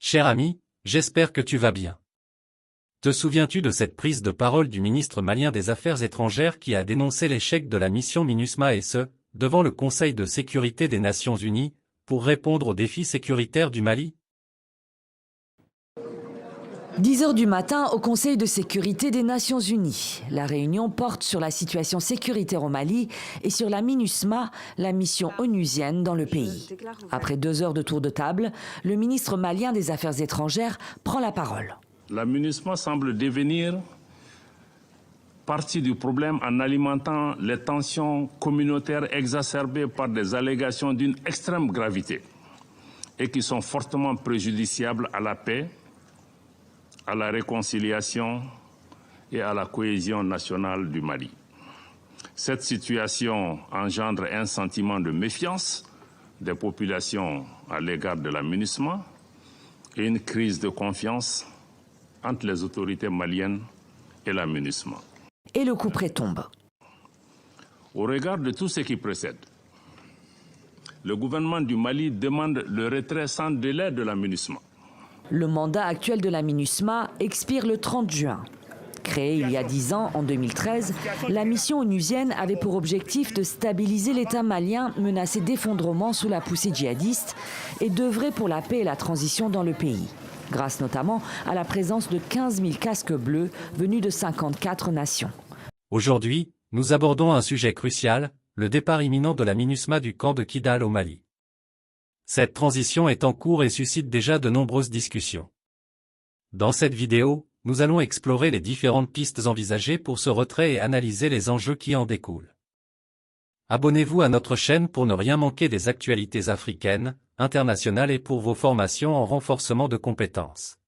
Cher ami, j'espère que tu vas bien. Te souviens-tu de cette prise de parole du ministre malien des Affaires étrangères qui a dénoncé l'échec de la mission MINUSMA et ce, devant le Conseil de sécurité des Nations Unies, pour répondre aux défis sécuritaires du Mali? 10 heures du matin au Conseil de sécurité des Nations Unies. La réunion porte sur la situation sécuritaire au Mali et sur la MINUSMA, la mission onusienne dans le pays. Après 2 heures de tour de table, le ministre malien des Affaires étrangères prend la parole. La MINUSMA semble devenir partie du problème en alimentant les tensions communautaires exacerbées par des allégations d'une extrême gravité et qui sont fortement préjudiciables à la paix, à la réconciliation et à la cohésion nationale du Mali. Cette situation engendre un sentiment de méfiance des populations à l'égard de la MINUSMA et une crise de confiance entre les autorités maliennes et la MINUSMA. Et le couperet tombe. Au regard de tout ce qui précède, le gouvernement du Mali demande le retrait sans délai de la MINUSMA. Le mandat actuel de la MINUSMA expire le 30 juin. Créée il y a 10 ans, en 2013, la mission onusienne avait pour objectif de stabiliser l'État malien menacé d'effondrement sous la poussée djihadiste et d'œuvrer pour la paix et la transition dans le pays, grâce notamment à la présence de 15 000 casques bleus venus de 54 nations. Aujourd'hui, nous abordons un sujet crucial, le départ imminent de la MINUSMA du camp de Kidal au Mali. Cette transition est en cours et suscite déjà de nombreuses discussions. Dans cette vidéo, nous allons explorer les différentes pistes envisagées pour ce retrait et analyser les enjeux qui en découlent. Abonnez-vous à notre chaîne pour ne rien manquer des actualités africaines, internationales et pour vos formations en renforcement de compétences.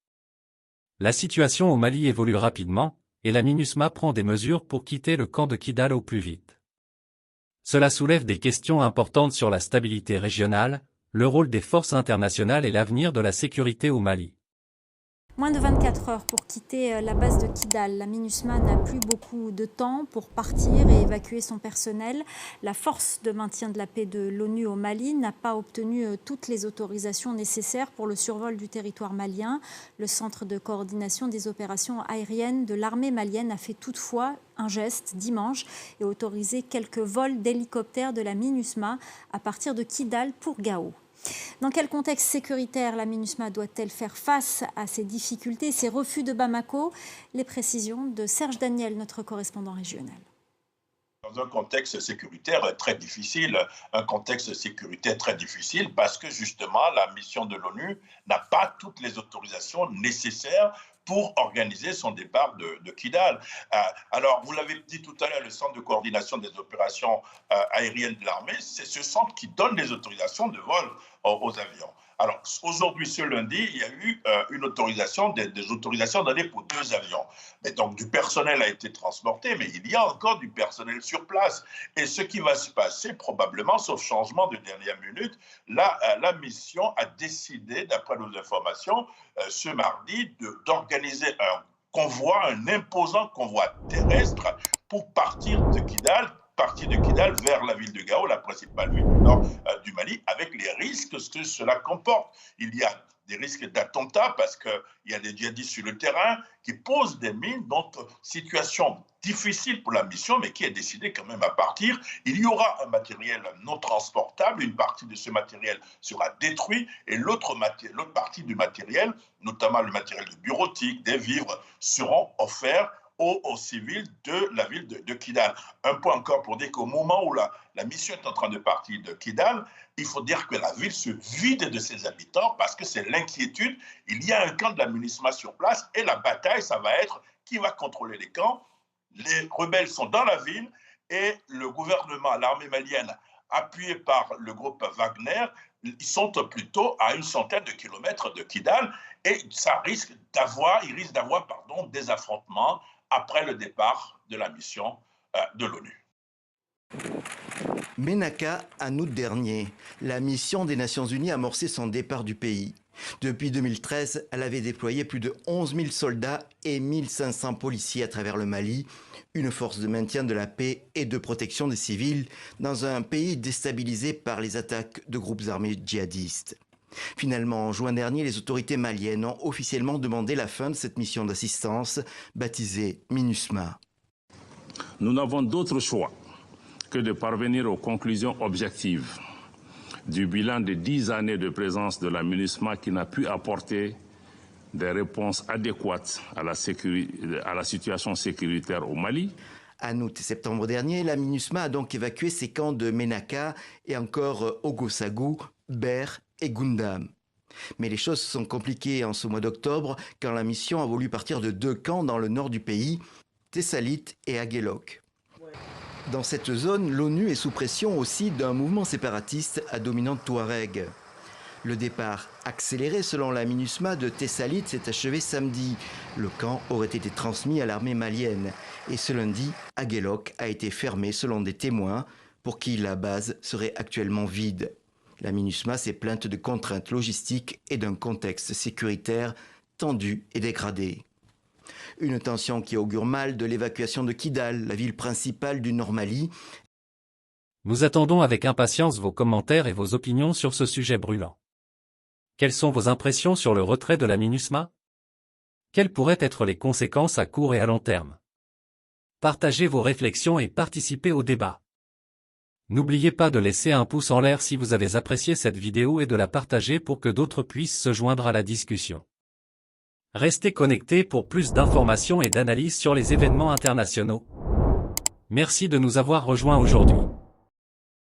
La situation au Mali évolue rapidement, et la MINUSMA prend des mesures pour quitter le camp de Kidal au plus vite. Cela soulève des questions importantes sur la stabilité régionale, le rôle des forces internationales et l'avenir de la sécurité au Mali. Moins de 24 heures pour quitter la base de Kidal. La MINUSMA n'a plus beaucoup de temps pour partir et évacuer son personnel. La force de maintien de la paix de l'ONU au Mali n'a pas obtenu toutes les autorisations nécessaires pour le survol du territoire malien. Le centre de coordination des opérations aériennes de l'armée malienne a fait toutefois un geste dimanche et autorisé quelques vols d'hélicoptères de la MINUSMA à partir de Kidal pour Gao. Dans quel contexte sécuritaire la MINUSMA doit-elle faire face à ces difficultés, ces refus de Bamako? Les précisions de Serge Daniel, notre correspondant régional. Dans un contexte sécuritaire très difficile, parce que justement la mission de l'ONU n'a pas toutes les autorisations nécessaires pour organiser son départ de Kidal. Alors, vous l'avez dit tout à l'heure, le centre de coordination des opérations aériennes de l'armée, c'est ce centre qui donne les autorisations de vol aux avions. Alors, aujourd'hui, ce lundi, il y a eu une autorisation, des autorisations données pour 2 avions. Mais donc, du personnel a été transporté, mais il y a encore du personnel sur place. Et ce qui va se passer, probablement, sauf changement de dernière minute, la mission a décidé, d'après nos informations, ce mardi, d'organiser un imposant convoi terrestre pour partir de Kidal vers la ville de Gao, la principale ville du nord du Mali, avec les risques que cela comporte. Il y a des risques d'attentats parce qu'il y a des djihadistes sur le terrain qui posent des mines, donc situation difficile pour la mission, mais qui est décidée quand même à partir. Il y aura un matériel non transportable, une partie de ce matériel sera détruit et l'autre partie du matériel, notamment le matériel de bureautique, des vivres, seront offerts aux civils de la ville de Kidal. Un point encore pour dire qu'au moment où la mission est en train de partir de Kidal, il faut dire que la ville se vide de ses habitants parce que c'est l'inquiétude. Il y a un camp de la MINUSMA sur place et la bataille, ça va être qui va contrôler les camps. Les rebelles sont dans la ville et le gouvernement, l'armée malienne, appuyée par le groupe Wagner, ils sont plutôt à une centaine de kilomètres de Kidal et il risque d'avoir des affrontements après le départ de la mission de l'ONU. Ménaka, en août dernier, la mission des Nations Unies a amorcé son départ du pays. Depuis 2013, elle avait déployé plus de 11 000 soldats et 1500 policiers à travers le Mali, une force de maintien de la paix et de protection des civils dans un pays déstabilisé par les attaques de groupes armés djihadistes. Finalement, en juin dernier, les autorités maliennes ont officiellement demandé la fin de cette mission d'assistance, baptisée MINUSMA. Nous n'avons d'autre choix que de parvenir aux conclusions objectives du bilan de 10 années de présence de la MINUSMA qui n'a pu apporter des réponses adéquates à la situation sécuritaire au Mali. En août et septembre dernier, la MINUSMA a donc évacué ses camps de Ménaka et encore Ogosagou, Ber et Gundam. Mais les choses se sont compliquées en ce mois d'octobre quand la mission a voulu partir de 2 camps dans le nord du pays, Tessalit et Aguelok. Dans cette zone, l'ONU est sous pression aussi d'un mouvement séparatiste à dominante touareg. Le départ accéléré selon la MINUSMA de Tessalit s'est achevé samedi. Le camp aurait été transmis à l'armée malienne. Et ce lundi, Aguelok a été fermé selon des témoins pour qui la base serait actuellement vide. La MINUSMA s'est plainte de contraintes logistiques et d'un contexte sécuritaire tendu et dégradé. Une tension qui augure mal de l'évacuation de Kidal, la ville principale du Nord Mali. Nous attendons avec impatience vos commentaires et vos opinions sur ce sujet brûlant. Quelles sont vos impressions sur le retrait de la MINUSMA? Quelles pourraient être les conséquences à court et à long terme? Partagez vos réflexions et participez au débat. N'oubliez pas de laisser un pouce en l'air si vous avez apprécié cette vidéo et de la partager pour que d'autres puissent se joindre à la discussion. Restez connectés pour plus d'informations et d'analyses sur les événements internationaux. Merci de nous avoir rejoints aujourd'hui.